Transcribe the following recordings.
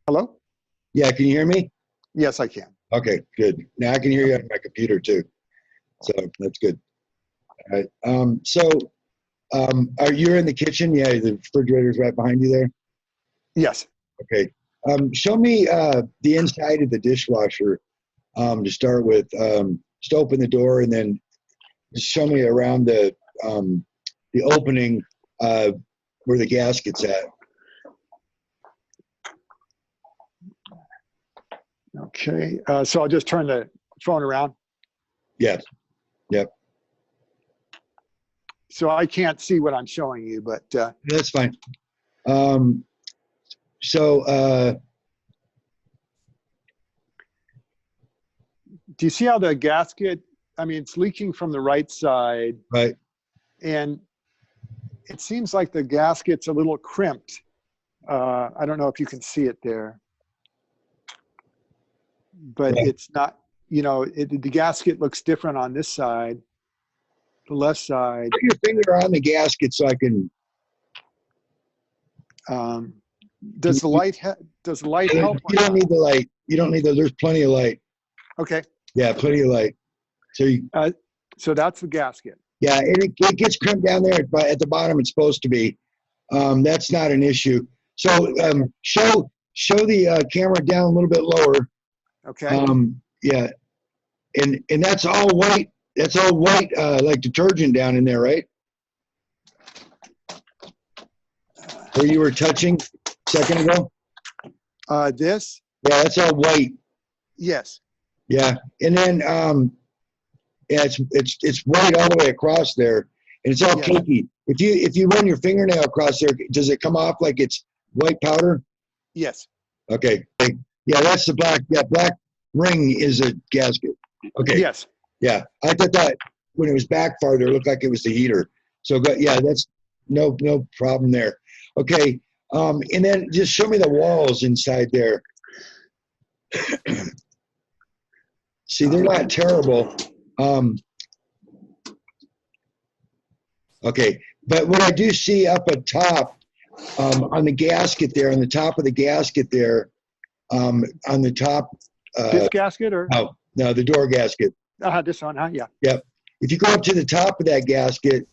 Hello? Yeah, can you hear me? Yes, I can. Okay, good. Now I can hear you on my computer too. So that's good. All right. Are you in the kitchen? Yeah, the refrigerator's right behind you there. Yes. Okay. Show me the inside of the dishwasher to start with. Just open the door and then just show me around the opening where the gasket's at. Okay. So I'll just turn the phone around. Yes. Yep. So I can't see what I'm showing you, but That's fine. Um, so do you see how the gasket, I mean, it's leaking from the right side, right. and it seems like the gasket's a little crimped. I don't know if you can see it there, but Right. it's not, the gasket looks different on this side, the left side. Put your finger on the gasket so I can. Does the light help? You don't need the light. You don't need the. There's plenty of light. Okay. Yeah, plenty of light. So that's the gasket. Yeah, and it gets crimped down there at the bottom. It's supposed to be. That's not an issue. So show the camera down a little bit lower. Okay. Yeah, and that's all white. That's all white, like detergent down in there, right? Where you were touching a second ago. This? Yeah, that's all white. Yes. Yeah, and then yeah, it's white all the way across there, and it's all cakey. If you run your fingernail across there, does it come off like it's white powder? Yes. Okay. Yeah, that's the black. Yeah, black ring is a gasket. Okay. Yes. Yeah, I thought that when it was back farther, it looked like it was the heater. So yeah, that's no problem there. Okay, and then just show me the walls inside there. See, they're not terrible. Okay, but what I do see up at top, on the gasket there, on the top of the gasket there, on the top. This gasket or? No, the door gasket. This one, huh? Yeah. Yep. If you go up to the top of that gasket,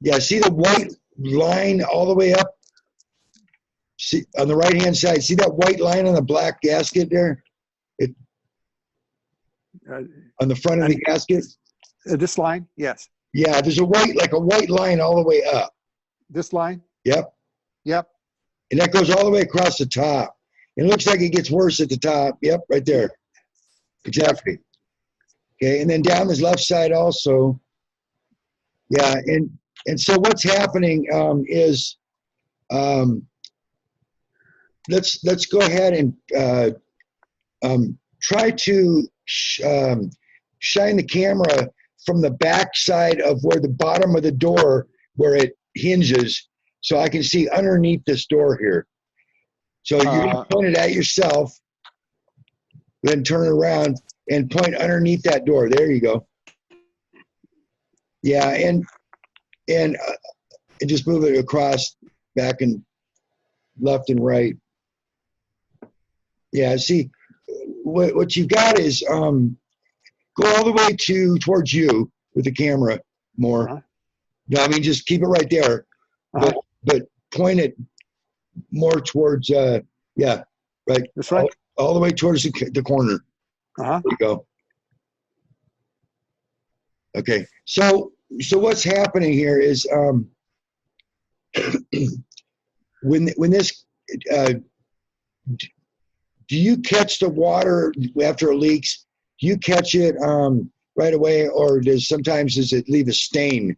yeah, see the white line all the way up? See on the right-hand side, see that white line on the black gasket there? On the front of the gasket? This line? Yes. Yeah, there's a white line all the way up. This line? Yep. Yep. And that goes all the way across the top. It looks like it gets worse at the top. Yep, right there. Exactly. Okay, and then down this left side also. Yeah, and so what's happening is, let's go ahead and try to shine the camera from the back side of where the bottom of the door, where it hinges, so I can see underneath this door here. So you're going to point it at yourself, then turn around and point underneath that door. There you go. Yeah, and just move it across, back and left and right. Yeah, see, what you've got is go all the way towards you with the camera more. No, I mean, just keep it right there, but point it more towards, yeah, right. That's right. All the way towards the corner. There you go. Okay, so what's happening here is when this do you catch the water after it leaks? Do you catch it right away, or does it leave a stain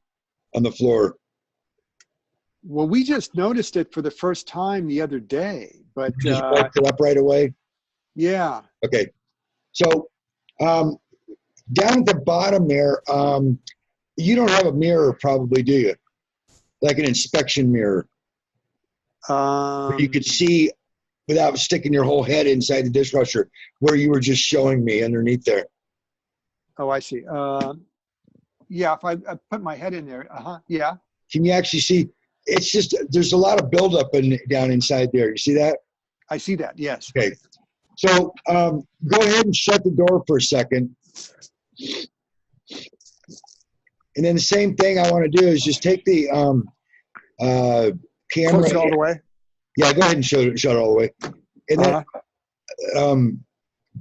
on the floor? Well, we just noticed it for the first time the other day, but you just wiped it up right away. Yeah. Okay, so down at the bottom there, you don't have a mirror, probably, do you? Like an inspection mirror, where you could see without sticking your whole head inside the dishwasher, where you were just showing me underneath there. Oh, I see. Yeah, if I put my head in there, yeah. Can you actually see? It's just, there's a lot of buildup down inside there. You see that? I see that. Yes. Okay. So go ahead and shut the door for a second. And then the same thing I want to do is just take the camera. Close it all the way. Yeah, go ahead and shut it all the way. And then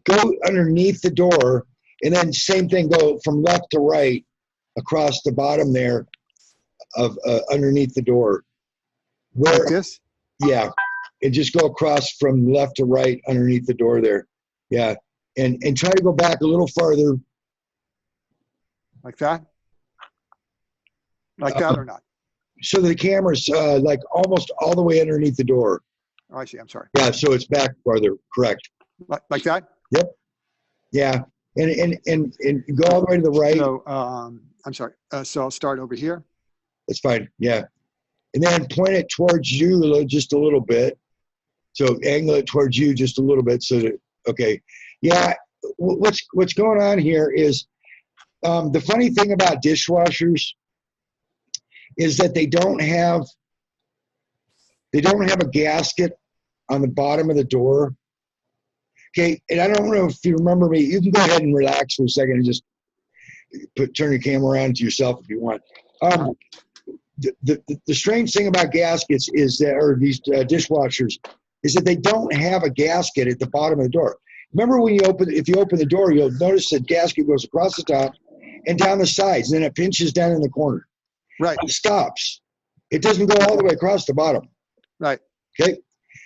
go underneath the door. And then same thing, go from left to right across the bottom there of underneath the door. Like this? Yeah. And just go across from left to right underneath the door there. Yeah. And try to go back a little farther. Like that? Like that or not? So the camera's like almost all the way underneath the door. Oh, I see. I'm sorry. Yeah, so it's back farther. Correct. Like that? Yep. Yeah. And go all the way to the right. So, I'm sorry. So I'll start over here. That's fine. Yeah. And then point it towards you just a little bit. So angle it towards you just a little bit so that, okay. Yeah. What's going on here is the funny thing about dishwashers is that they don't have a gasket on the bottom of the door. Okay, and I don't know if you remember me. You can go ahead and relax for a second and just turn your camera around to yourself if you want. The strange thing about gaskets is that, or these dishwashers, is that they don't have a gasket at the bottom of the door. Remember when if you open the door, you'll notice the gasket goes across the top and down the sides, and then it pinches down in the corner. Right. It stops. It doesn't go all the way across the bottom. Right. Okay.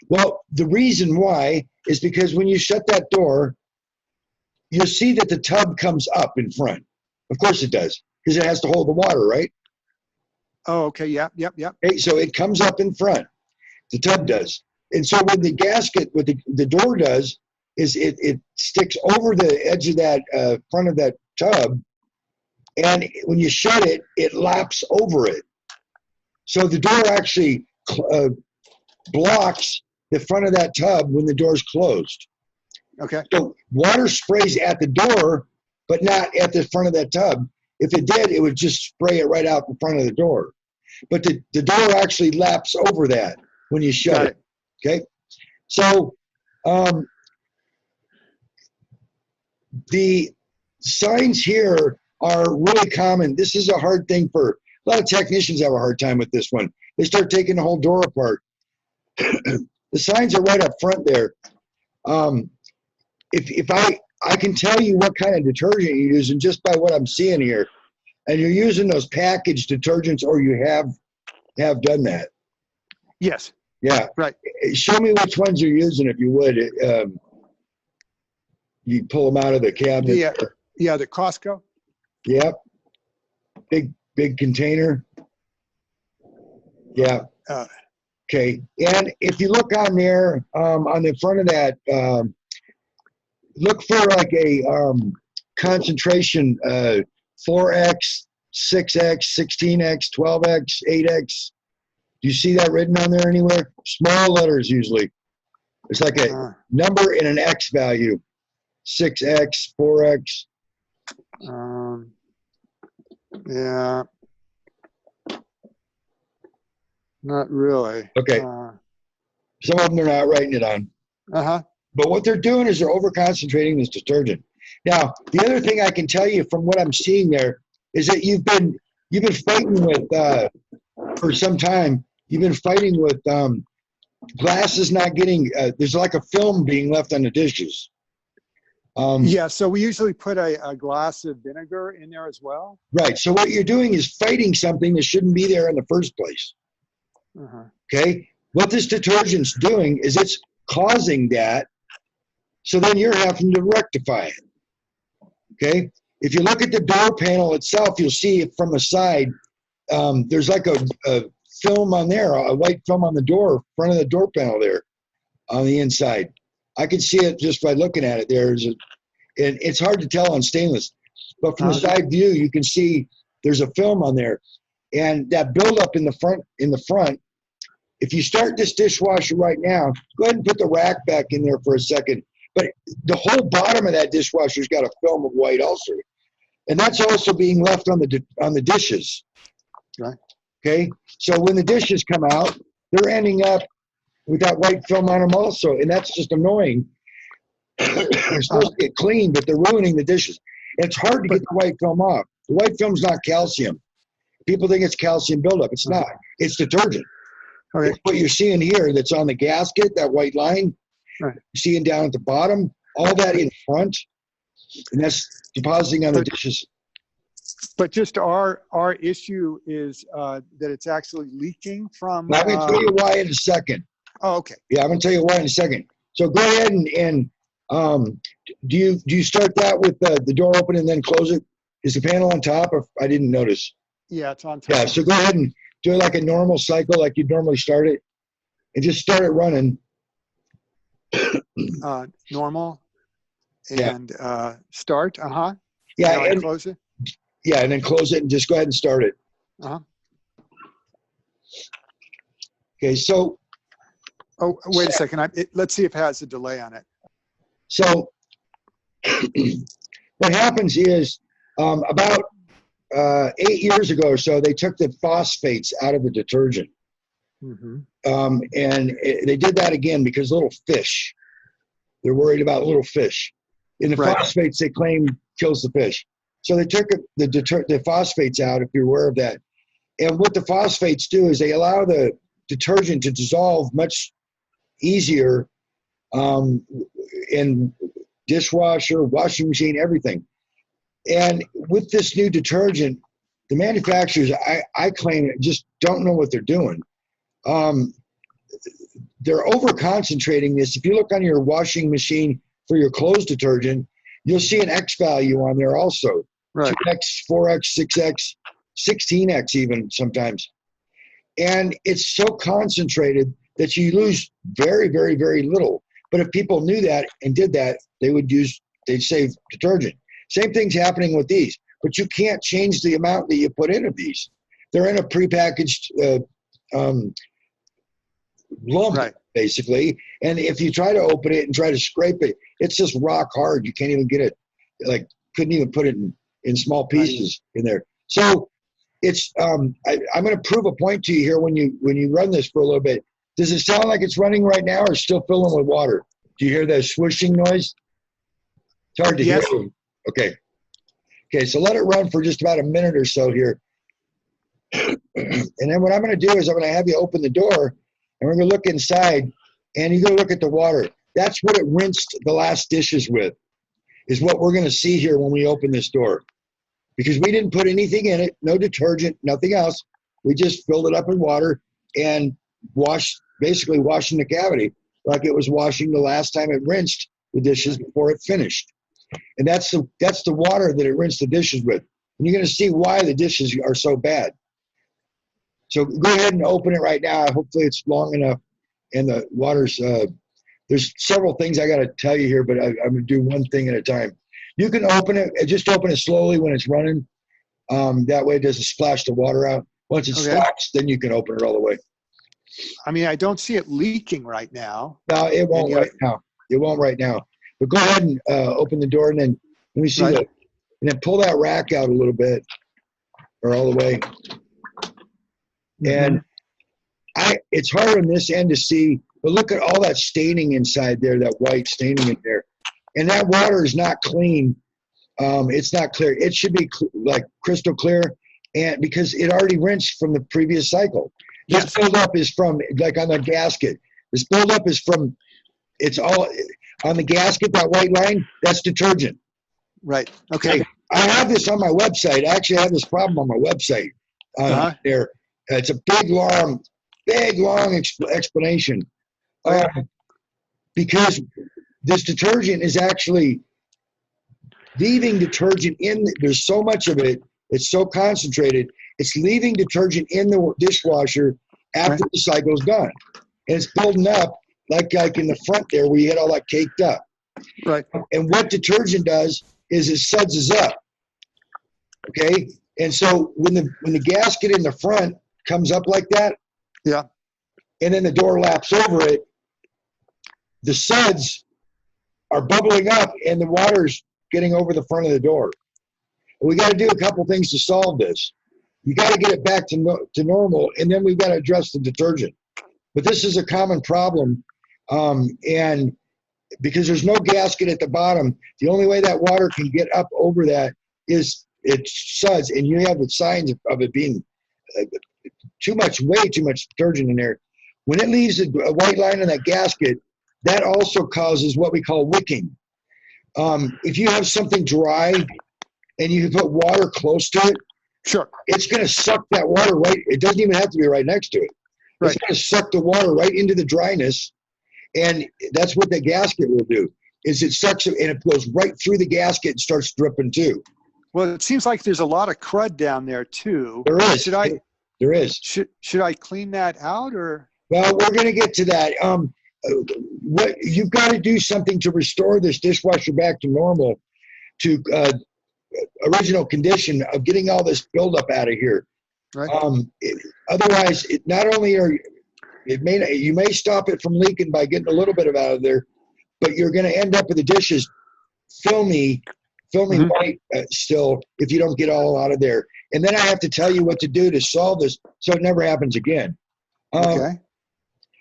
Well, the reason why is because when you shut that door, you'll see that the tub comes up in front. Of course it does, because it has to hold the water, right? Oh, okay. Yep. Okay, so it comes up in front. The tub does. And so when the gasket, what the door does is it sticks over the edge of that front of that tub. And when you shut it, it laps over it. So the door actually blocks the front of that tub when the door's closed. Okay. So water sprays at the door, but not at the front of that tub. If it did, it would just spray it right out the front of the door. But the door actually laps over that when you shut it. Okay. So the signs here are really common. This is a hard thing for a lot of technicians have a hard time with this one. They start taking the whole door apart. The signs are right up front there. If I can tell you what kind of detergent you're using just by what I'm seeing here, and you're using those packaged detergents, or you have done that. Yes. Yeah. Right. Show me which ones you're using, if you would. You pull them out of the cabinet. Yeah. The Costco. Yep. Big container. Yeah. Okay. And if you look on there, on the front of that, look for like a concentration 4X, 6X, 16X, 12X, 8X. Do you see that written on there anywhere? Small letters usually. It's like a number and an X value. 6X, 4X. Yeah. Not really. Okay. Some of them they're not writing it on. But what they're doing is they're over-concentrating this detergent. Now, the other thing I can tell you from what I'm seeing there is that you've been fighting with for some time. You've been fighting with glass is not getting. There's like a film being left on the dishes. Yeah. So we usually put a glass of vinegar in there as well. Right. So what you're doing is fighting something that shouldn't be there in the first place. Okay. What this detergent's doing is it's causing that. So then you're having to rectify it. Okay. If you look at the door panel itself, you'll see it from the side. There's like a film on there, a white film on the door, front of the door panel there on the inside. I can see it just by looking at it. And it's hard to tell on stainless, but from the side view, you can see there's a film on there. And that buildup in the front, if you start this dishwasher right now, go ahead and put the rack back in there for a second. But the whole bottom of that dishwasher's got a film of white also. And that's also being left on the dishes. Right. Okay. So when the dishes come out, they're ending up with that white film on them also, and that's just annoying. They're supposed to get clean, but they're ruining the dishes. It's hard to get the white film off. The white film's not calcium. People think it's calcium buildup. It's not. It's detergent. Okay. It's what you're seeing here that's on the gasket, that white line. Right. You're seeing down at the bottom, all that in front, and that's depositing on the dishes. But just our issue is that it's actually leaking from. I'm going to tell you why in a second. Oh, okay. Yeah, I'm going to tell you why in a second. So go ahead and do you start that with the door open and then close it? Is the panel on top? Or I didn't notice. Yeah, it's on top. Yeah, so go ahead and do it like a normal cycle, like you'd normally start it, and just start it running. Normal and start. Yeah, now and close it. Yeah, and then close it and just go ahead and start it. Okay, so. Oh, wait a second. Let's see if it has a delay on it. So what happens is about 8 years ago or so, they took the phosphates out of the detergent. And they did that again because little fish. They're worried about little fish. And the phosphates, they claim, kills the fish. So they took the phosphates out, if you're aware of that. And what the phosphates do is they allow the detergent to dissolve much easier in dishwasher, washing machine, everything. And with this new detergent, the manufacturers, I claim, just don't know what they're doing. They're over-concentrating this. If you look on your washing machine for your clothes detergent, you'll see an X value on there also. Right. 2X, 4X, 6X, 16X even sometimes. And it's so concentrated that you lose very, very, very little. But if people knew that and did that, they'd save detergent. Same thing's happening with these, but you can't change the amount that you put into these. They're in a prepackaged lump, basically. And if you try to open it and try to scrape it, it's just rock hard. You can't even get it, couldn't even put it in small pieces in there. So it's, I'm going to prove a point to you here when you run this for a little bit. Does it sound like it's running right now or still filling with water? Do you hear that swooshing noise? It's hard to hear. Okay. Okay, so let it run for just about a minute or so here. And then what I'm going to do is I'm going to have you open the door, and we're going to look inside, and you're going to look at the water. That's what it rinsed the last dishes with, is what we're going to see here when we open this door. Because we didn't put anything in it, no detergent, nothing else. We just filled it up in water and basically washing the cavity like it was washing the last time it rinsed the dishes before it finished. And that's the water that it rinsed the dishes with. And you're going to see why the dishes are so bad. So go ahead and open it right now. Hopefully it's long enough. And the water's, there's several things I got to tell you here, but I'm going to do one thing at a time. You can open it, just open it slowly when it's running. That way it doesn't splash the water out. Once it stops, then you can open it all the way. I mean, I don't see it leaking right now. No, it won't right now. It won't right now. But go ahead and open the door, and then let me see and then pull that rack out a little bit, or all the way. And it's hard on this end to see, but look at all that staining inside there, that white staining in there. And that water is not clean. It's not clear. It should be like crystal clear, and because it already rinsed from the previous cycle. This buildup is from, like on the gasket. This buildup is from, it's all on the gasket, that white line, that's detergent. Right. Okay. I have this on my website. I actually have this problem on my website. There, it's a big, long explanation. Because this detergent is actually leaving detergent in. There's so much of it. It's so concentrated. It's leaving detergent in the dishwasher after the cycle's done. And it's building up like in the front there where you had all that caked up. Right. And what detergent does is it suds up. Okay? And so when the gasket in the front comes up like that, and then the door laps over it, the suds are bubbling up and the water's getting over the front of the door. We got to do a couple things to solve this. You got to get it back to normal, and then we've got to address the detergent. but this is a common problem. And because there's no gasket at the bottom, the only way that water can get up over that is it suds, and you have the signs of it being way too much detergent in there. When it leaves a white line on that gasket, that also causes what we call wicking. If you have something dry and you put water close to it, Sure. it's going to suck that water right. It doesn't even have to be right next to it. It's going to suck the water right into the dryness, and that's what the gasket will do. Is it sucks it and it goes right through the gasket and starts dripping too. Well, it seems like there's a lot of crud down there too. There is. There is. Should I clean that out or? Well, we're going to get to that. What you've got to do something to restore this dishwasher back to normal, to original condition of getting all this buildup out of here. Right. Otherwise, you may stop it from leaking by getting a little bit of out of there, but you're going to end up with the dishes filmy white still if you don't get all out of there. And then I have to tell you what to do to solve this so it never happens again. Okay.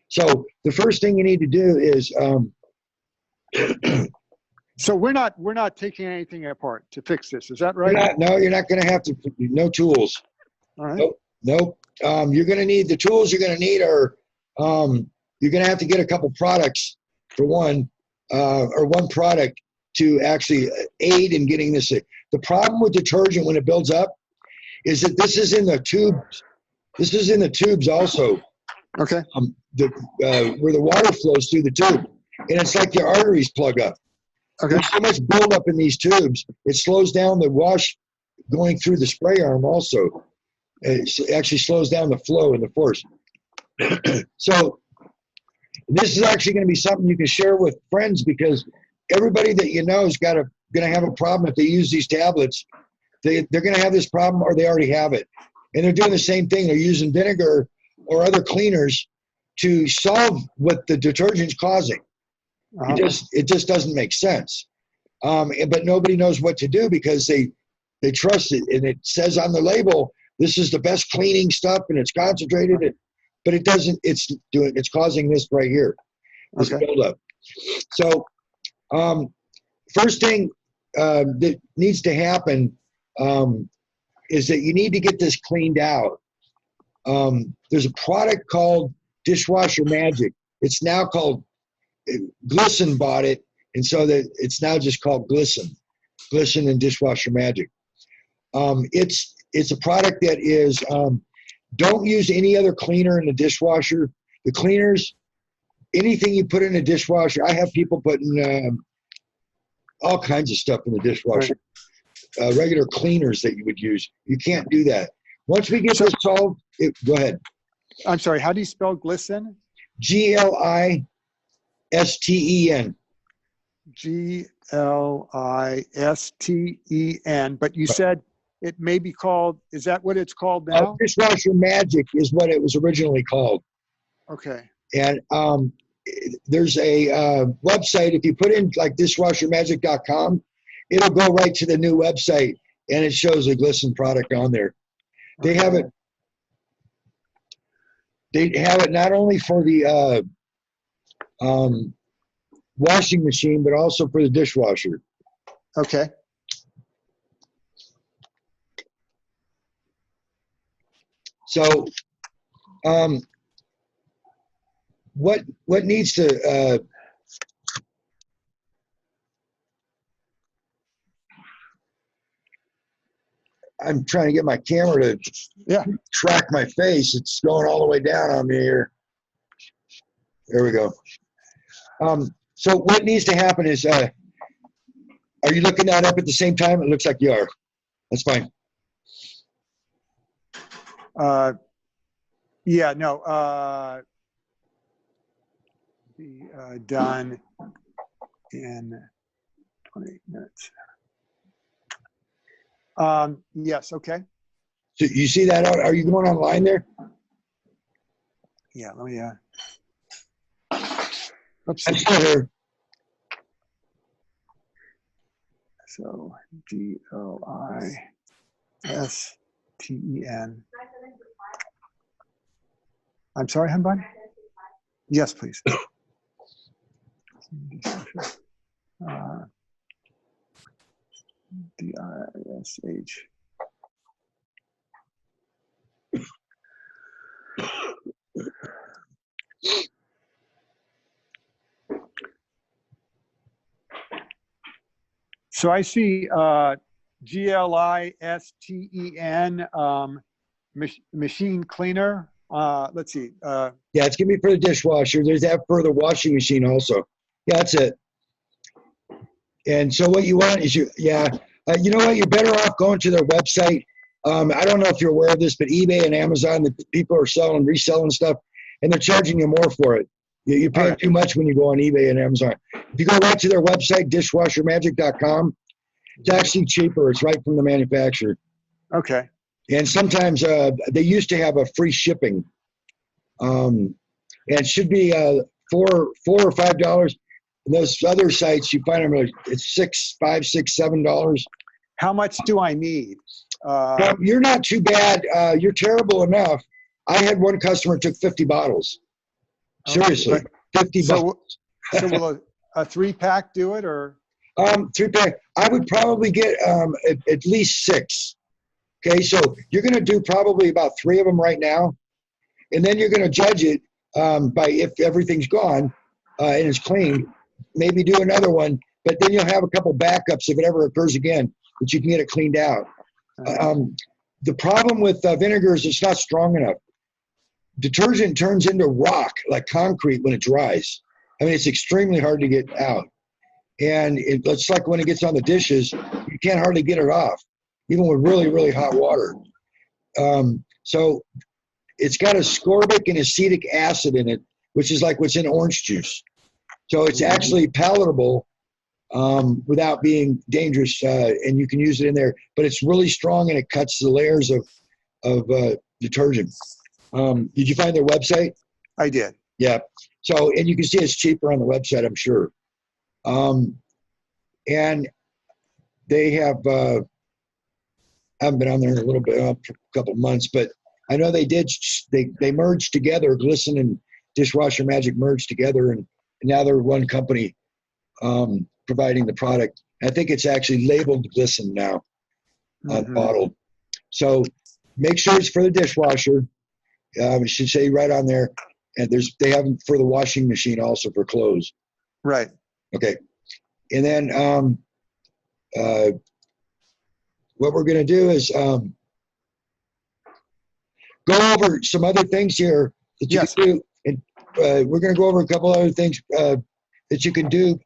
So the first thing you need to do is so we're not taking anything apart to fix this. Is that right? You're not going to have to. No tools. All right. Nope. You're going to need the tools. You're going to need are you're going to have to get a couple products for one or one product to actually aid in getting this. The problem with detergent when it builds up is that this is in the tubes. This is in the tubes also. Okay. Where the water flows through the tube, and it's like your arteries plug up. Okay. There's so much buildup in these tubes, it slows down the wash going through the spray arm also. It actually slows down the flow and the force. So this is actually going to be something you can share with friends, because everybody that you know is going to have a problem if they use these tablets. They're going to have this problem, or they already have it. And they're doing the same thing. They're using vinegar or other cleaners to solve what the detergent's causing. Uh-huh. It just doesn't make sense. But nobody knows what to do because they trust it, and it says on the label, this is the best cleaning stuff and it's concentrated, but it doesn't. It's causing this right here, this buildup. So first thing that needs to happen is that you need to get this cleaned out. There's a product called Dishwasher Magic. It's now called Glisten bought it, and so that it's now just called Glisten and Dishwasher Magic. It's a product that is don't use any other cleaner in the dishwasher. The cleaners, anything you put in a dishwasher, I have people putting all kinds of stuff in the dishwasher. Regular cleaners that you would use. You can't do that. Once we get this solved, go ahead. I'm sorry, how do you spell glisten? Glisten. Glisten, but you said it may be called, is that what it's called now? Dishwasher Magic is what it was originally called. Okay. And there's a website, if you put in like dishwashermagic.com, it'll go right to the new website, and it shows a Glisten product on there. They have it. They have it not only for the washing machine, but also for the dishwasher. Okay. So, what needs to I'm trying to get my camera to track my face. It's going all the way down on me here. There we go. So what needs to happen is, are you looking that up at the same time? It looks like you are. That's fine. Yeah, no. Be done in 28 minutes. Yes, okay. So you see that out? Are you going online there? Yeah, let me, I'm still here. So, Glisten. I'm sorry, hon bun? Yes, please. DISH. So I see GLISTEN machine cleaner. Let's see. Yeah, it's gonna be for the dishwasher. There's that for the washing machine also. Yeah, that's it. And so what you want is you know what? You're better off going to their website. I don't know if you're aware of this, but eBay and Amazon, the people are reselling stuff, and they're charging you more for it. You pay too much when you go on eBay and Amazon. If you go right to their website, dishwashermagic.com, it's actually cheaper. It's right from the manufacturer. Okay. And sometimes they used to have a free shipping. And it should be $4 or $5. And those other sites, you find them it's $6, $5, $6, $7. How much do I need? You're not too bad. You're terrible enough. I had one customer took 50 bottles. Seriously, 50 bottles. So will a 3-pack do it, or? 3-pack. I would probably get at least 6. Okay, so you're going to do probably about 3 of them right now, and then you're going to judge it by if everything's gone and it's clean. Maybe do another one, but then you'll have a couple backups if it ever occurs again, that you can get it cleaned out. The problem with vinegar is it's not strong enough. Detergent turns into rock, like concrete, when it dries. I mean, it's extremely hard to get out. And it's like when it gets on the dishes, you can't hardly get it off, even with really, really hot water. So it's got ascorbic and acetic acid in it, which is like what's in orange juice. So it's actually palatable without being dangerous, and you can use it in there. But it's really strong, and it cuts the layers of detergent. Did you find their website? I did. Yeah. So, and you can see it's cheaper on the website, I'm sure. And they have, I haven't been on there in a little bit, a couple of months, but I know they merged together. Glisten and Dishwasher Magic merged together, and now they're one company providing the product. I think it's actually labeled Glisten now on the bottle. So make sure it's for the dishwasher. It should say right on there. And they have them for the washing machine also for clothes. Right. Okay. And then what we're going to do is go over some other things here that you can do. And we're going to go over a couple other things that you can do.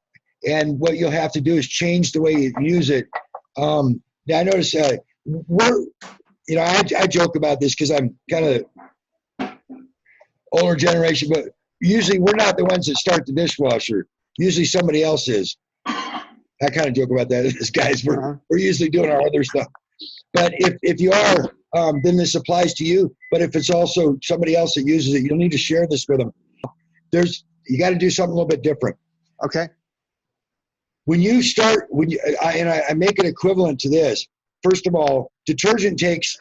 And what you'll have to do is change the way you use it. Now, I notice I joke about this because I'm kind of older generation, but usually we're not the ones that start the dishwasher. Usually somebody else is. I kind of joke about that as guys. We're usually doing our other stuff. But if you are, then this applies to you. But if it's also somebody else that uses it, you'll need to share this with them. You got to do something a little bit different. Okay. When you start, I make it equivalent to this. First of all, detergent takes.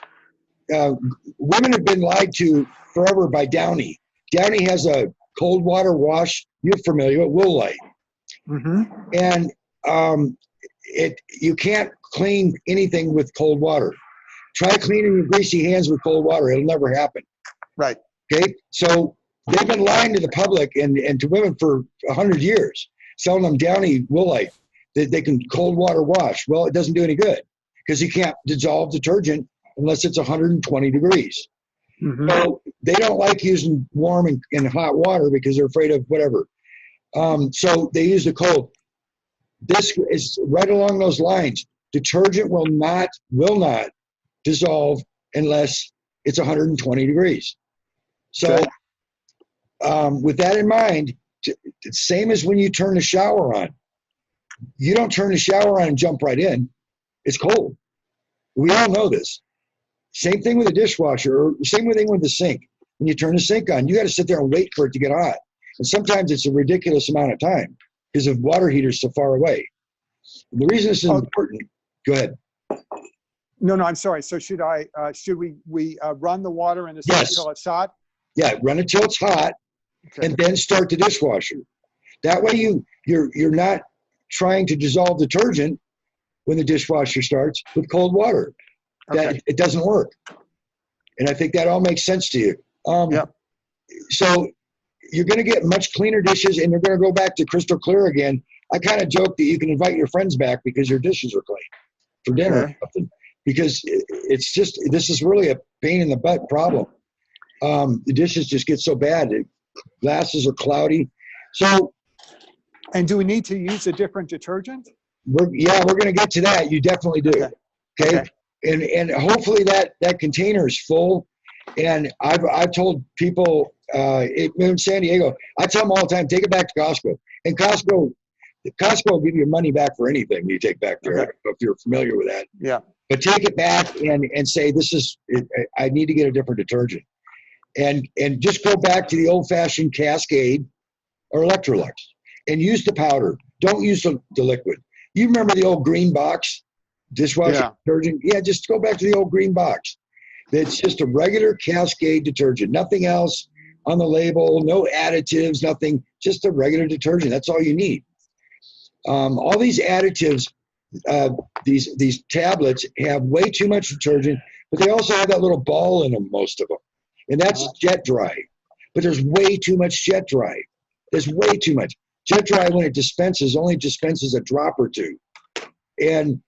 Women have been lied to forever by Downy. Downy has a cold water wash. You're familiar with Woolite. And you can't clean anything with cold water. Try cleaning your greasy hands with cold water. It'll never happen. Right. Okay. So they've been lying to the public and to women for 100 years, selling them Downy Woolite that they can cold water wash. Well, it doesn't do any good because you can't dissolve detergent unless it's 120 degrees. So they don't like using warm and hot water because they're afraid of whatever. So they use the cold. This is right along those lines. Detergent will not dissolve unless it's 120 degrees. So with that in mind, it's same as when you turn the shower on. You don't turn the shower on and jump right in. It's cold. We all know this. Same thing with a dishwasher, or same thing with the sink. When you turn the sink on, you got to sit there and wait for it to get hot. And sometimes it's a ridiculous amount of time because the water heater's so far away. And the reason this is important, go ahead. No, I'm sorry. So should we run the water in the sink until it's hot? Yeah, run it till it's hot. Okay. and then start the dishwasher. That way you're not trying to dissolve detergent when the dishwasher starts with cold water. That it doesn't work. And I think that all makes sense to you. So you're going to get much cleaner dishes, and you're going to go back to crystal clear again. I kind of joke that you can invite your friends back because your dishes are clean for dinner or something, because it's just, this is really a pain in the butt problem. The dishes just get so bad. The glasses are cloudy. So, and do we need to use a different detergent? We're going to get to that. You definitely do. Okay. And hopefully that container is full. And I've told people in San Diego, I tell them all the time, take it back to Costco. And Costco will give you money back for anything you take back there. I don't know if you're familiar with that. Yeah. But take it back and say, I need to get a different detergent. And just go back to the old-fashioned Cascade or Electrolux and use the powder. Don't use the liquid. You remember the old green box dishwashing detergent? Yeah, just go back to the old green box. It's just a regular Cascade detergent. Nothing else on the label, no additives, nothing, just a regular detergent. That's all you need. All these additives, these tablets have way too much detergent, but they also have that little ball in them, most of them. And that's jet dry. But there's way too much jet dry. There's way too much. Jet dry, when it dispenses, only dispenses a drop or two. And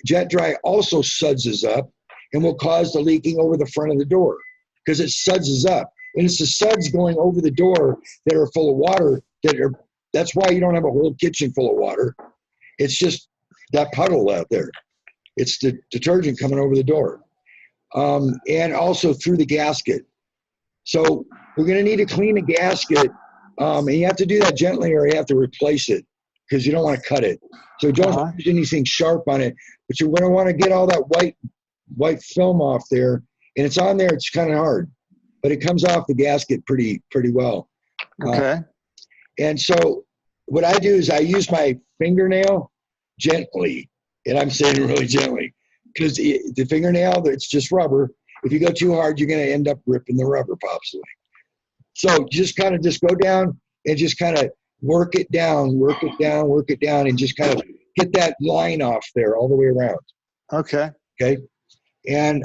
jet dry also sudses up and will cause the leaking over the front of the door because it sudses up. And it's the suds going over the door that are full of water that's why you don't have a whole kitchen full of water. It's just that puddle out there. It's the detergent coming over the door. And also through the gasket. So we're going to need to clean the gasket. And you have to do that gently, or you have to replace it because you don't want to cut it. So don't use anything sharp on it, but you're going to want to get all that white film off there. And it's on there. It's kind of hard, but it comes off the gasket pretty well. Okay. And so what I do is I use my fingernail gently, and I'm saying it really gently, because the fingernail, it's just rubber. If you go too hard, you're going to end up ripping the rubber pops away. So just kind of just go down and just kind of work it down, and just kind of get that line off there all the way around. Okay. And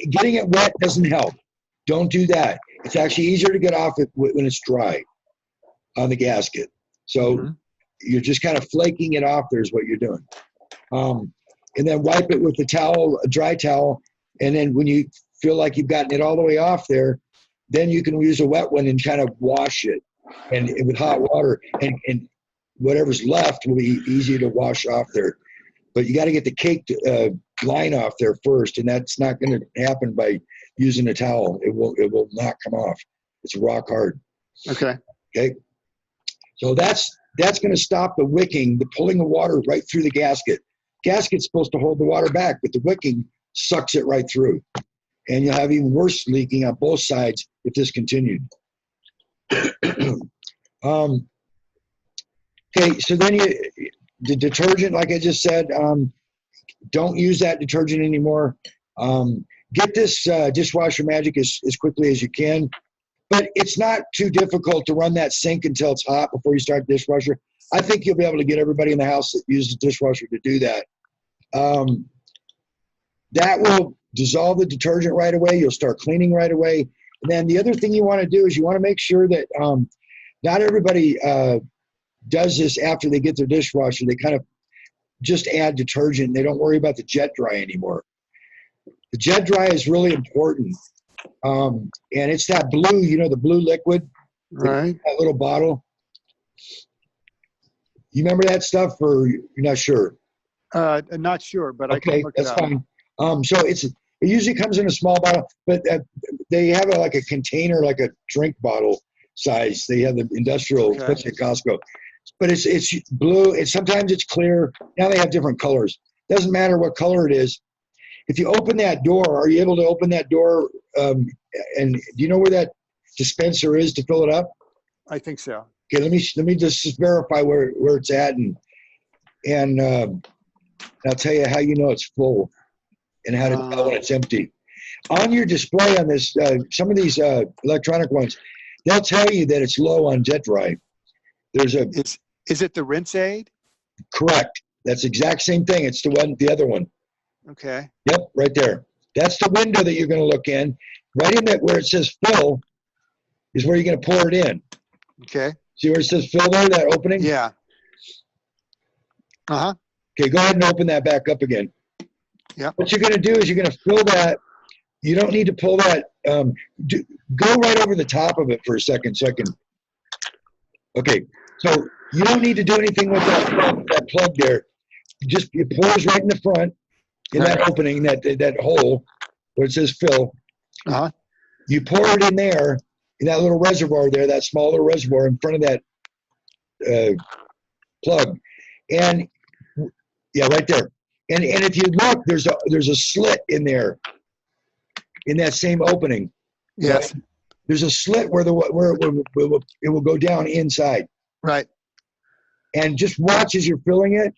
getting it wet doesn't help. Don't do that. It's actually easier to get off it when it's dry on the gasket. So you're just kind of flaking it off. There's what you're doing. And then wipe it with the towel, a dry towel. And then when you feel like you've gotten it all the way off there, then you can use a wet one and kind of wash it and with hot water, and whatever's left will be easy to wash off there. But you got to get the caked line off there first, and that's not going to happen by using a towel. It will not come off. It's rock hard. Okay. So that's going to stop the wicking, the pulling of water right through the gasket. Gasket's supposed to hold the water back, but the wicking sucks it right through. And you'll have even worse leaking on both sides if this continued. Okay, so then the detergent, like I just said, don't use that detergent anymore. Get this dishwasher magic as quickly as you can. But it's not too difficult to run that sink until it's hot before you start the dishwasher. I think you'll be able to get everybody in the house that uses the dishwasher to do that. That will dissolve the detergent right away. You'll start cleaning right away. And then the other thing you want to do is you want to make sure that not everybody does this after they get their dishwasher. They kind of just add detergent. They don't worry about the jet dry anymore. The jet dry is really important. And it's that blue, the blue liquid, right? That little bottle. You remember that stuff, or you're not sure? Not sure, but I can look it up. That's fine. So it usually comes in a small bottle, but they have like a container, like a drink bottle size. They have the industrial, especially at Costco. But it's blue, and sometimes it's clear. Now they have different colors. Doesn't matter what color it is. If you open that door, are you able to open that door? And do you know where that dispenser is to fill it up? I think so. Okay, let me just verify where it's at, and I'll tell you how you know it's full and how to tell when it's empty. On your display on this, some of these electronic ones, they'll tell you that it's low on jet dry. There's a Is it the rinse aid? correct. That's the exact same thing. It's the other one. Okay. Yep, right there. That's the window that you're going to look in. Right in that where it says fill is where you're going to pour it in. Okay. See where it says fill there, that opening? Yeah. Uh-huh. Okay, go ahead and open that back up again. Yeah. What you're going to do is you're going to fill that. You don't need to pull that. Go right over the top of it for a second so I can. Okay, so you don't need to do anything with that plug there. It pours right in the front, in that opening, that hole where it says fill. Uh-huh. You pour it in there, in that little reservoir there, that small little reservoir in front of that plug. And yeah, right there. And if you look, there's a slit in there, in that same opening. Yes. Right? There's a slit where it will go down inside. Right. And just watch as you're filling it.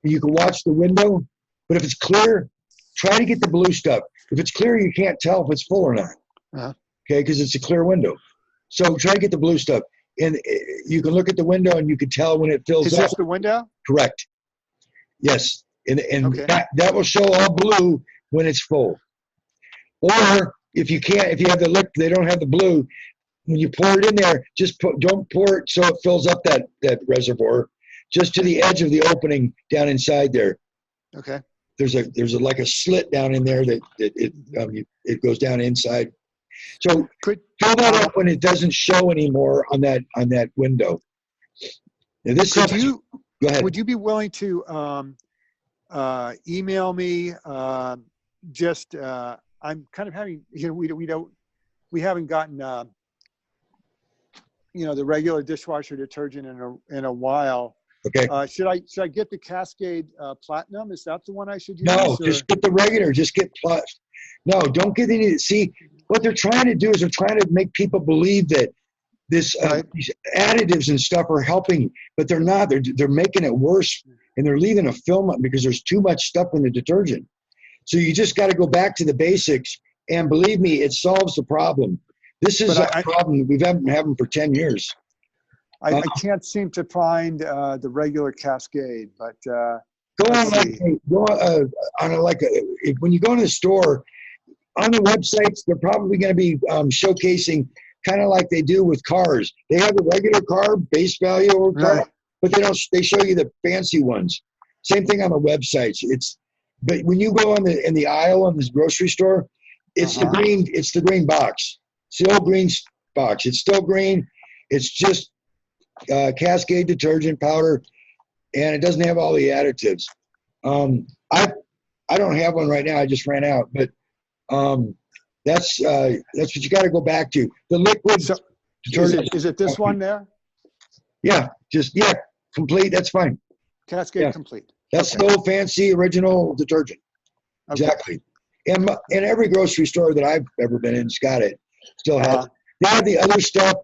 You can watch the window, but if it's clear, try to get the blue stuff. If it's clear, you can't tell if it's full or not. Uh-huh. Okay, because it's a clear window. So try to get the blue stuff. And you can look at the window and you can tell when it fills up. Is this the window? Correct. Yes. And Okay. that will show all blue when it's full. Or if you have the liquid, they don't have the blue, when you pour it in there, don't pour it so it fills up that reservoir, just to the edge of the opening down inside there. Okay. There's like a slit down in there that it goes down inside. So fill that up when it doesn't show anymore on that window. Now go ahead. Would you be willing to email me? I'm kind of having, we haven't gotten the regular dishwasher detergent in a while. Okay. Should I get the Cascade Platinum? Is that the one I should use? No, just get the regular. Just get plus. No, don't get any. See, what they're trying to do is they're trying to make people believe that these additives and stuff are helping, but they're not. They're making it worse, and they're leaving a film up because there's too much stuff in the detergent. So you just got to go back to the basics, and believe me, it solves the problem. This is a problem we've been having for 10 years. I can't seem to find the regular Cascade, but when you go to the store, on the websites, they're probably going to be showcasing kind of like they do with cars. They have the regular car base value or car, right, but they show you the fancy ones. Same thing on the websites. But when you go in the aisle in this grocery store, it's the green box. It's the old green box. It's still green. It's just Cascade detergent powder, and it doesn't have all the additives. I don't have one right now. I just ran out, but that's what you got to go back to. The liquid detergent. Is it this one there? Yeah, complete. That's fine. Cascade Complete. That's the old fancy original detergent. Okay. Exactly. And in every grocery store that I've ever been in, got it. Still has. They have the other stuff.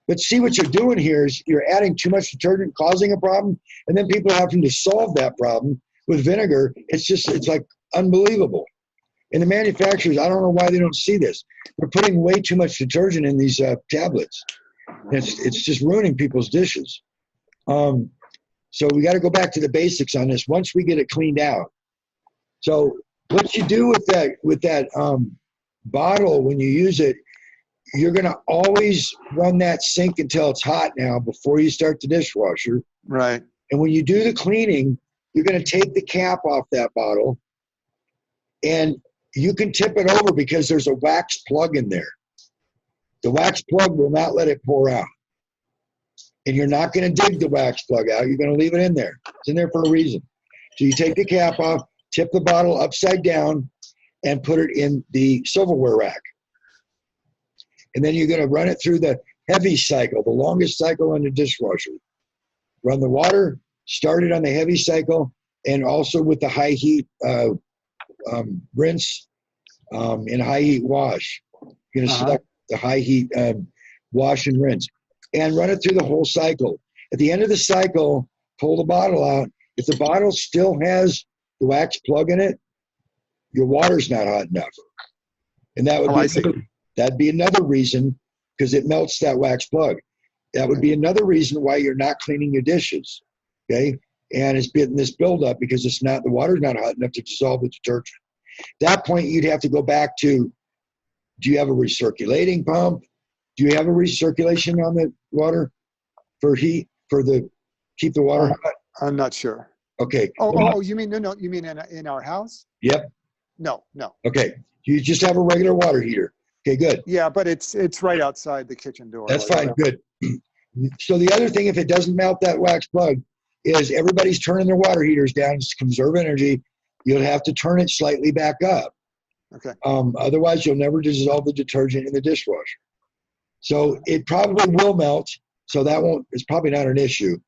But see, what you're doing here is you're adding too much detergent, causing a problem, and then people are having to solve that problem with vinegar. It's like unbelievable. And the manufacturers, I don't know why they don't see this. They're putting way too much detergent in these tablets. It's just ruining people's dishes. So we got to go back to the basics on this once we get it cleaned out. So what you do with that bottle when you use it, you're going to always run that sink until it's hot now before you start the dishwasher. Right. And when you do the cleaning, you're going to take the cap off that bottle, and you can tip it over because there's a wax plug in there. The wax plug will not let it pour out. And you're not going to dig the wax plug out. You're going to leave it in there. It's in there for a reason. So you take the cap off, tip the bottle upside down, and put it in the silverware rack. And then you're going to run it through the heavy cycle, the longest cycle in the dishwasher. Run the water, start it on the heavy cycle, and also with the high heat rinse and high heat wash. You're going to select the high heat wash and rinse. And run it through the whole cycle. At the end of the cycle, pull the bottle out. If the bottle still has the wax plug in it, your water's not hot enough. And that'd be another reason because it melts that wax plug. That would be another reason why you're not cleaning your dishes, okay? And it's been this buildup because the water's not hot enough to dissolve the detergent. At that point, you'd have to go back to, do you have a recirculating pump? Do you have a recirculation on the water for heat, keep the water hot? I'm not sure. Okay. Oh, you mean, no, you mean in our house? Yep. No. Okay. You just have a regular water heater. Okay, good. Yeah, but it's right outside the kitchen door. That's fine, good. So the other thing, if it doesn't melt that wax plug, is everybody's turning their water heaters down to conserve energy. You'll have to turn it slightly back up. Okay. Otherwise, you'll never dissolve the detergent in the dishwasher. So it probably will melt. So it's probably not an issue.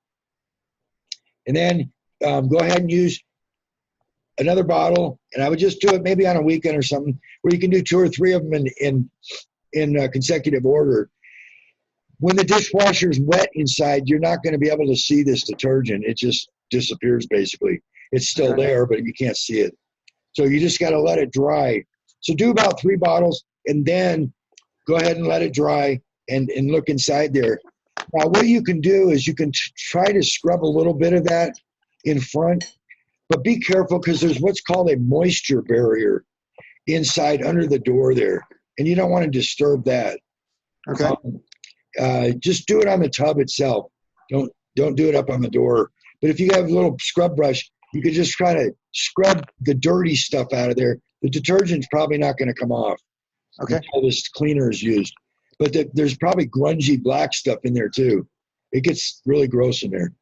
And then go ahead and use another bottle. And I would just do it maybe on a weekend or something where you can do 2 or 3 of them in consecutive order. When the dishwasher is wet inside, you're not going to be able to see this detergent. It just disappears, basically. It's still there, but you can't see it. So you just got to let it dry. So do about 3 bottles, and then go ahead and let it dry and look inside there. Now, what you can do is you can try to scrub a little bit of that in front, but be careful because there's what's called a moisture barrier inside under the door there, and you don't want to disturb that. Okay. Just do it on the tub itself. Don't do it up on the door. But if you have a little scrub brush, you could just try to scrub the dirty stuff out of there. The detergent's probably not going to come off until this cleaner is used. But there's probably grungy black stuff in there too. It gets really gross in there.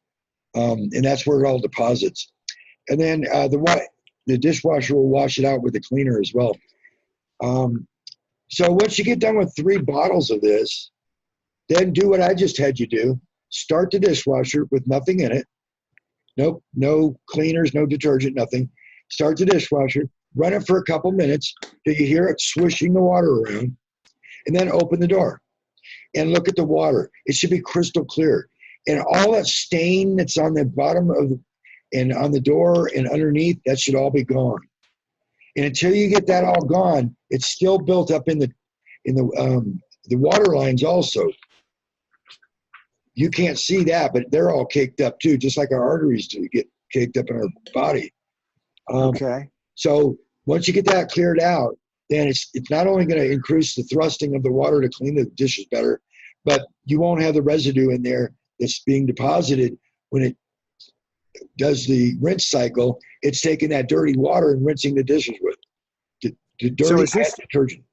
And that's where it all deposits. And then the dishwasher will wash it out with the cleaner as well. So once you get done with 3 bottles of this, then do what I just had you do. Start the dishwasher with nothing in it. Nope, no cleaners, no detergent, nothing. Start the dishwasher, run it for a couple minutes till you hear it swishing the water around, and then open the door and look at the water. It should be crystal clear. And all that stain that's on the bottom and on the door and underneath, that should all be gone. And until you get that all gone, it's still built up in the water lines also. You can't see that, but they're all caked up too, just like our arteries do get caked up in our body. Okay. So once you get that cleared out, then it's not only going to increase the thrusting of the water to clean the dishes better, but you won't have the residue in there that's being deposited when it does the rinse cycle. It's taking that dirty water and rinsing the dishes with the dirty detergent.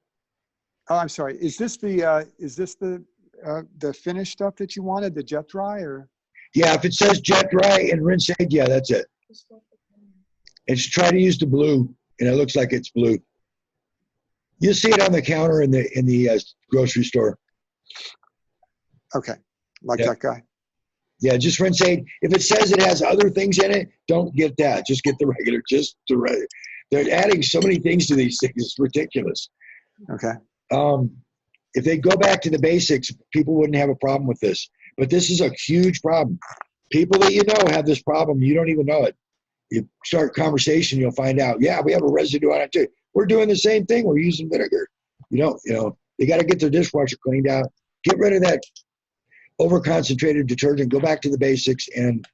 Oh, I'm sorry. Is this the finished stuff that you wanted, the jet dry, or? Yeah, if it says jet dry and rinse aid, yeah, that's it. And try to use the blue, and it looks like it's blue. You see it on the counter in the grocery store. Okay, that guy. Yeah, just rinse aid. If it says it has other things in it, don't get that. Just get the regular. They're adding so many things to these things. It's ridiculous. Okay. If they go back to the basics, people wouldn't have a problem with this. But this is a huge problem. People that you know have this problem. You don't even know it. You start a conversation, you'll find out, yeah, we have a residue on it too. We're doing the same thing. We're using vinegar. They got to get their dishwasher cleaned out. Get rid of that over-concentrated detergent. Go back to the basics, and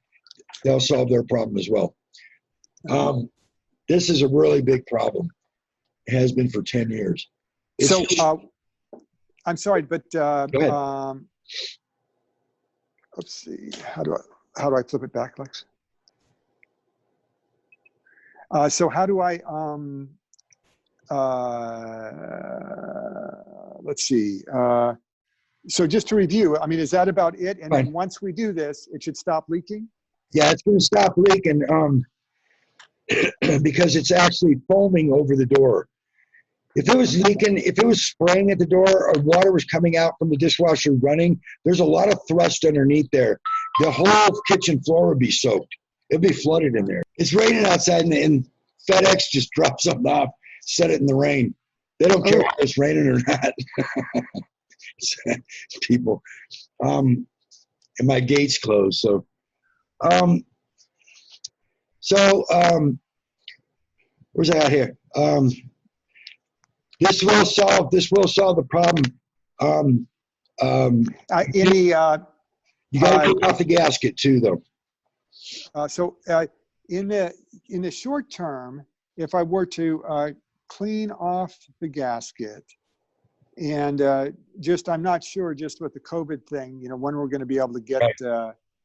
they'll solve their problem as well. This is a really big problem. It has been for 10 years. I'm sorry, but go ahead. Let's see. How do I flip it back, Lex? So how do I let's see. So just to review, I mean, is that about it? And then once we do this, it should stop leaking? Yeah, it's going to stop leaking because it's actually foaming over the door. If it was leaking, if it was spraying at the door or water was coming out from the dishwasher running, there's a lot of thrust underneath there. The whole kitchen floor would be soaked. It'd be flooded in there. It's raining outside, and FedEx just dropped something off, set it in the rain. They don't care if it's raining or not. People. And my gate's closed, so. Where's I at here? This will solve the problem Any You got to take off the gasket too, though. In the short term, if I were to clean off the gasket, and I'm not sure just with the COVID thing, when we're going to be able to get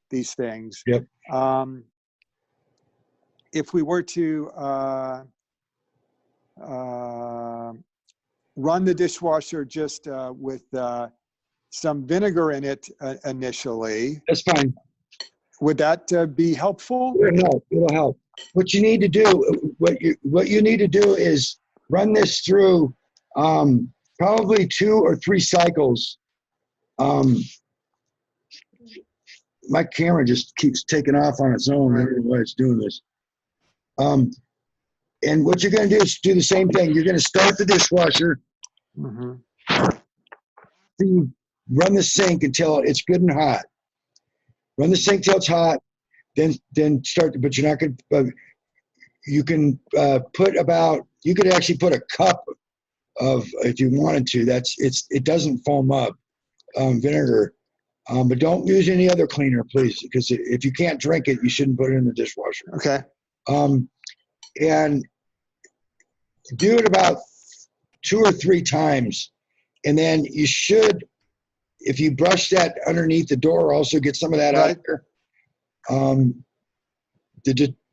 these things. Yep. If we were to run the dishwasher just with some vinegar in it initially, That's fine. would that be helpful? It'll help. What you need to do, what you need to do is run this through probably 2 or 3 cycles. My camera just keeps taking off on its own. I don't know why it's doing this. And what you're going to do is do the same thing. You're going to start the dishwasher. Mm-hmm. You run the sink until it's good and hot. Run the sink till it's hot. Then start. But you're not going to. You can you could actually put a cup of, if you wanted to. It doesn't foam up, vinegar. But don't use any other cleaner, please, because if you can't drink it, you shouldn't put it in the dishwasher. Okay. And do it about 2 or 3 times. And then you should, if you brush that underneath the door, also get some of that out there.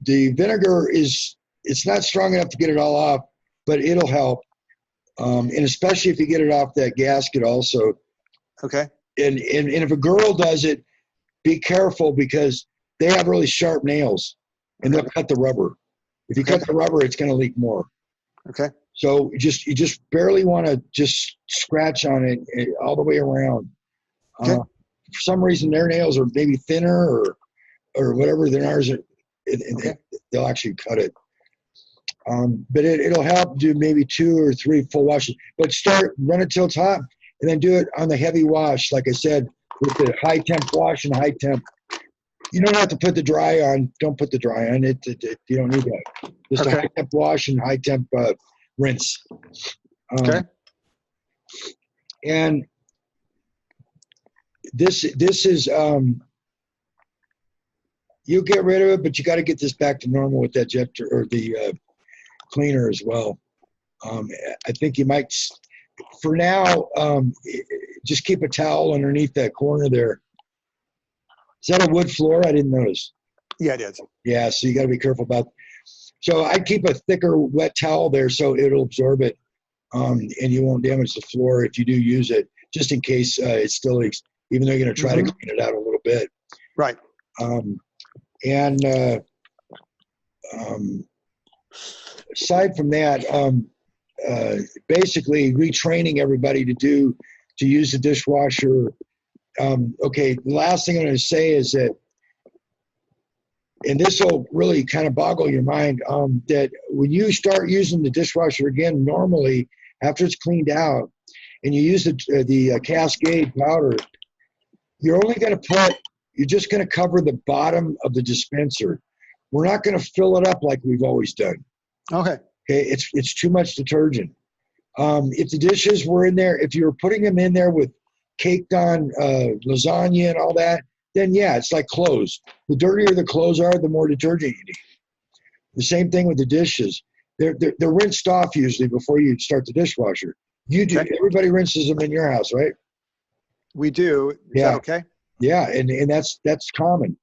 The vinegar it's not strong enough to get it all off, but it'll help. And especially if you get it off that gasket also. Okay. And if a girl does it, be careful because they have really sharp nails and they'll cut the rubber. If you cut the rubber, it's going to leak more. Okay. So you just barely want to just scratch on it all the way around. Okay. For some reason, their nails are maybe thinner or whatever than ours are. They'll actually cut it. But it'll help do maybe 2 or 3 full washes. But run it till it's hot. And then do it on the heavy wash, like I said, with the high temp wash and high temp. You don't have to put the dry on. Don't put the dry on. You don't need that. Just a high temp wash and high temp rinse. Okay. And this is you'll get rid of it, but you got to get this back to normal with that jet or the cleaner as well. I think you might. For now, just keep a towel underneath that corner there. Is that a wood floor? I didn't notice. Yeah, it is. Yeah, so you got to be careful about. So I'd keep a thicker wet towel there so it'll absorb it, and you won't damage the floor if you do use it, just in case it still leaks, even though you're going to try to clean it out a little bit. Right. Aside from that, basically retraining everybody to use the dishwasher. Okay, the last thing I'm going to say is that, and this will really kind of boggle your mind, that when you start using the dishwasher again, normally after it's cleaned out, and you use the Cascade powder, you're just going to cover the bottom of the dispenser. We're not going to fill it up like we've always done. Okay. Okay, it's too much detergent. If the dishes were in there, if you were putting them in there with caked on lasagna and all that, then yeah, it's like clothes. The dirtier the clothes are, the more detergent you need. The same thing with the dishes. They're rinsed off usually before you start the dishwasher. You do. Okay. Everybody rinses them in your house, right? We do. Is that okay? Yeah, and that's common.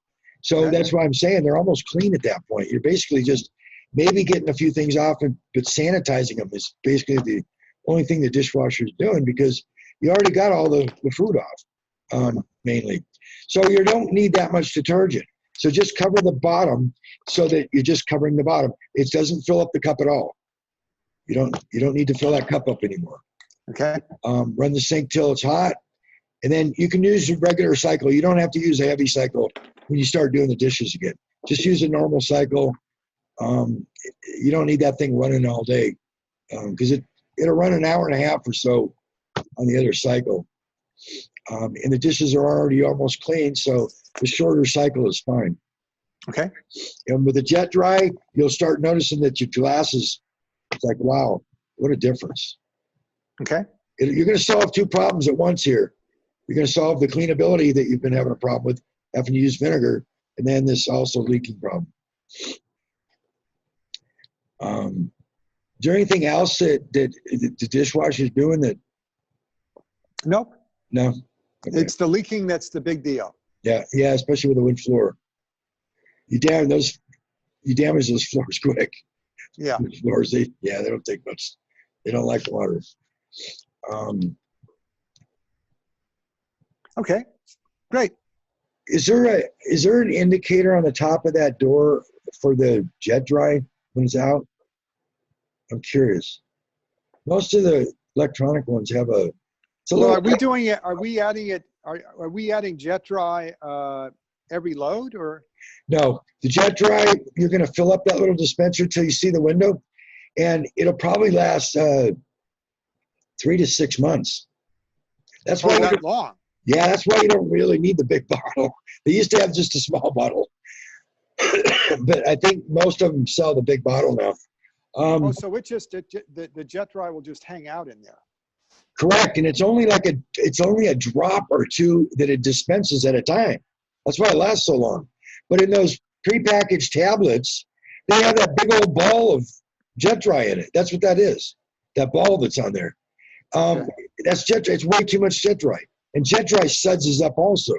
So that's why I'm saying they're almost clean at that point. You're basically just maybe getting a few things off, but sanitizing them is basically the only thing the dishwasher is doing because you already got all the food off, mainly. So you don't need that much detergent. So just cover the bottom so that you're just covering the bottom. It doesn't fill up the cup at all. You don't need to fill that cup up anymore. Okay. Run the sink till it's hot, and then you can use a regular cycle. You don't have to use a heavy cycle when you start doing the dishes again. Just use a normal cycle. You don't need that thing running all day because it'll run an hour and a half or so on the other cycle. And the dishes are already almost clean, so the shorter cycle is fine. Okay. And with the jet dry, you'll start noticing that your glasses, it's like, wow, what a difference. Okay. You're going to solve 2 problems at once here. you're going to solve the cleanability that you've been having a problem with, having to use vinegar, and then this also leaking problem. Is there anything else that the dishwasher is doing that? Nope. No. Okay. It's the leaking that's the big deal. Yeah, yeah, especially with the wood floor. You damage those floors quick. Yeah. The floors, they don't take much. They don't like water. Okay, great. Is there an indicator on the top of that door for the jet dry when it's out? I'm curious. Most of the electronic ones have a. Well, are we doing it? Are we adding it? Are we adding jet dry every load or? No, the jet dry. You're going to fill up that little dispenser till you see the window, and it'll probably last 3 to 6 months. That's why that long. Yeah, that's why you don't really need the big bottle. They used to have just a small bottle, but I think most of them sell the big bottle now. So it just the jet dry will just hang out in there. Correct, and it's only a drop or two that it dispenses at a time. That's why it lasts so long. But in those prepackaged tablets, they have that big old ball of jet dry in it. That's what that is. That ball that's on there. That's jet dry. It's way too much jet dry. And jet dry sudses up also.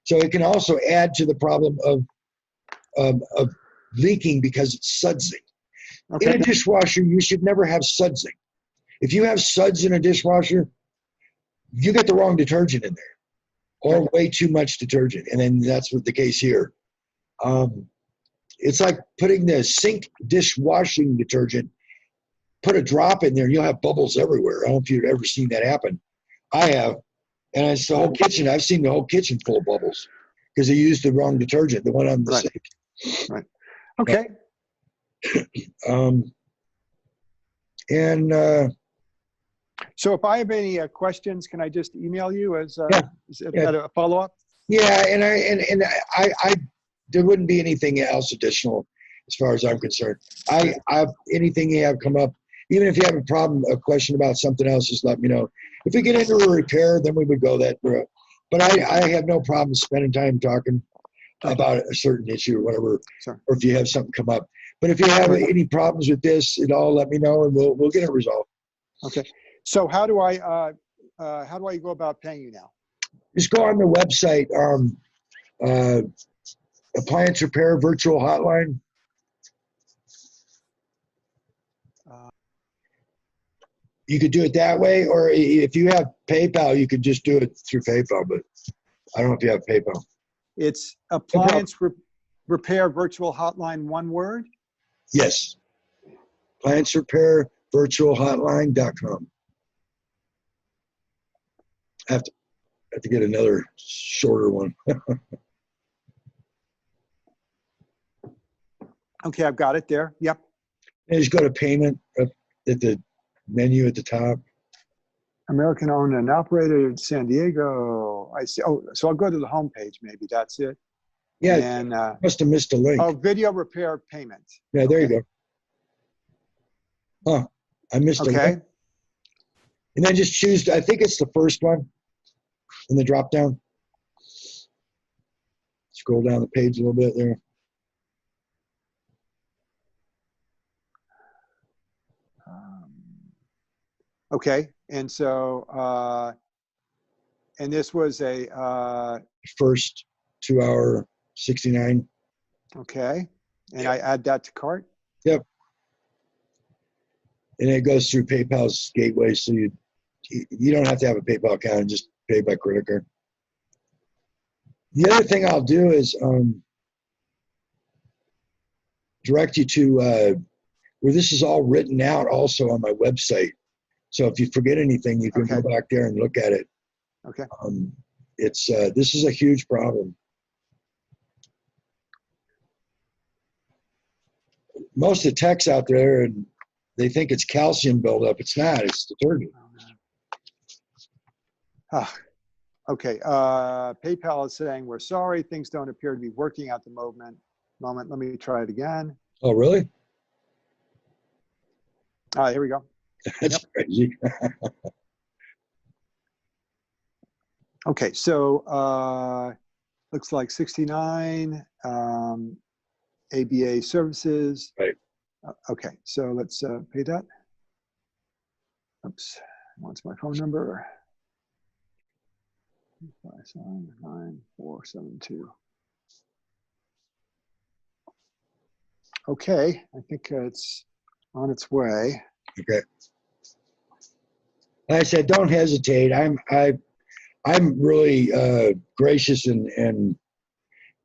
So it can also add to the problem of leaking because it's sudsing. Okay. In a dishwasher, you should never have sudsing. If you have suds in a dishwasher, you get the wrong detergent in there or way too much detergent. And then that's what the case here. It's like putting the sink dishwashing detergent, put a drop in there and you'll have bubbles everywhere. I don't know if you've ever seen that happen. I have. And it's the whole kitchen. I've seen the whole kitchen full of bubbles because they used the wrong detergent, the one on the sink. Right. Okay. So if I have any questions, can I just email you as a follow-up? Yeah, and I there wouldn't be anything else additional as far as I'm concerned. Anything you have come up, even if you have a question about something else, just let me know. If we get into a repair, then we would go that route. But I have no problem spending time talking about a certain issue or whatever, or if you have something come up. But if you have any problems with this at all, let me know and we'll get it resolved. Okay. So how do I go about paying you now? Just go on the website, appliance repair virtual hotline. You could do it that way, or if you have PayPal, you could just do it through PayPal, but I don't know if you have PayPal. It's appliance repair virtual hotline, one word? Yes. Appliance repair virtual hotline.com. I have to get another shorter one. Okay, I've got it there. Yep. And just go to payment at the menu at the top. American owned and operated in San Diego. I see. Oh, so I'll go to the home page. Maybe that's it. Yeah. And must have missed a link. Oh, video repair payment. Yeah, there you go. Oh, I missed a link. And then just choose. I think it's the first one in the drop down. Scroll down the page a little bit there. Okay, and so, and this was a first 2 hour 69. Okay, and I add that to cart. Yep. And it goes through PayPal's gateway, so you don't have to have a PayPal account and just pay by credit card. The other thing I'll do is direct you to where this is all written out also on my website. So if you forget anything, you can go back there and look at it. Okay. This is a huge problem. Most of the techs out there, and they think it's calcium buildup. It's not. It's detergent. Okay. PayPal is saying, we're sorry. Things don't appear to be working at the moment. Let me try it again. Oh, really? Here we go. That's crazy. Okay, so looks like 69 ABA services. Right. Okay, so let's pay that. Oops, what's my phone number? 5799472. Okay, I think it's on its way. Okay. Like I said, don't hesitate. I'm really gracious and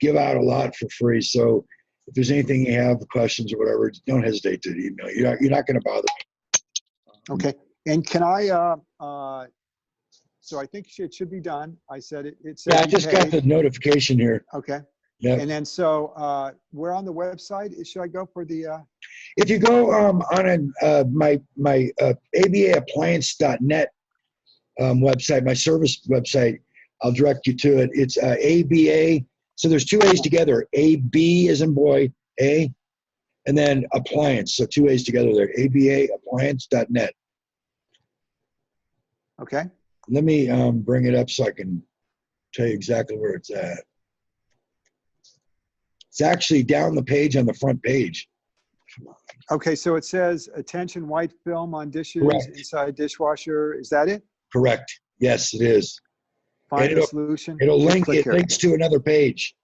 give out a lot for free. So if there's anything you have, questions or whatever, don't hesitate to email. You're not going to bother me. Okay, and can I? So I think it should be done. I said it said. Yeah, I just got the notification here. Okay. Yeah. And then so where on the website should I go for the? If you go on my abaappliance.net website, my service website, I'll direct you to it. It's ABA. So there's two A's together. AB as in boy, A, and then appliance. So two A's together there. abaappliance.net. Okay. Let me bring it up so I can tell you exactly where it's at. It's actually down the page on the front page. Okay, so it says attention white film on dishes Correct. inside dishwasher. Is that it? Correct. Yes, it is. Find the solution. It'll Just link. click It here. links to another page.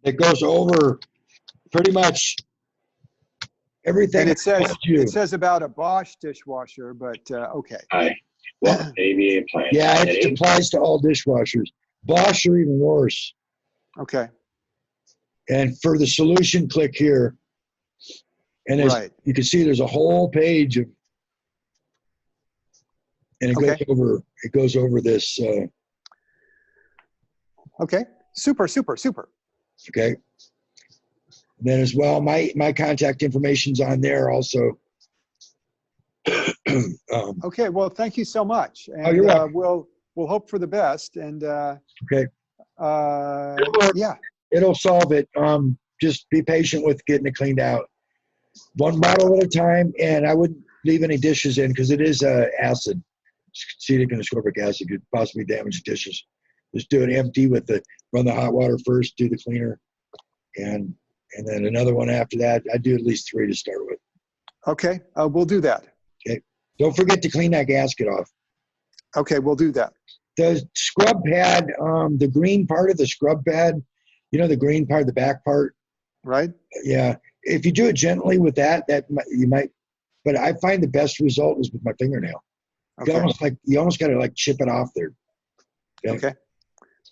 It goes over pretty much everything. And it says about a Bosch dishwasher, but okay. Hi. Well, ABA appliance. Yeah, it applies to all dishwashers. Bosch or even worse. Okay. And for the solution, click here. And Right. you can see there's a whole page of, and it Okay. goes over this. Okay. Super. Okay. And then as well, my contact information's on there also. Okay. Well, thank you so much. And you're welcome. we'll hope for the best. And Okay. yeah. It'll solve it. Just be patient with getting it cleaned out. One bottle at a time, and I wouldn't leave any dishes in because it is acid. Acetic and ascorbic acid could possibly damage the dishes. Just do it empty run the hot water first, do the cleaner, and then another one after that. I'd do at least 3 to start with. Okay. We'll do that. Okay. Don't forget to clean that gasket off. Okay. We'll do that. The scrub pad, the green part of the scrub pad, the green part, the back part. Right. Yeah. If you do it gently with that you might, but I find the best result is with my fingernail. Okay. You almost got to like chip it off there. Okay.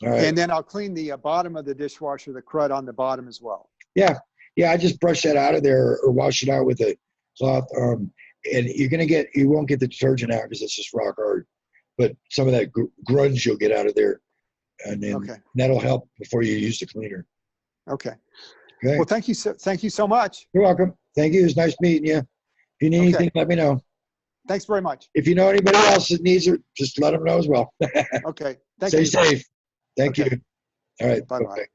All right. And then I'll clean the bottom of the dishwasher, the crud on the bottom as well. Yeah. I just brush that out of there or wash it out with a cloth. And you won't get the detergent out because it's just rock hard, but some of that grunge you'll get out of there, and then that'll help before you use the cleaner. Okay. Okay. Well, thank you so much. You're welcome. Thank you. It was nice meeting you. If you need anything, let me know. Thanks very much. If you know anybody else that needs it, just let them know as well. Okay. Stay safe. Thank you. All right. Bye-bye.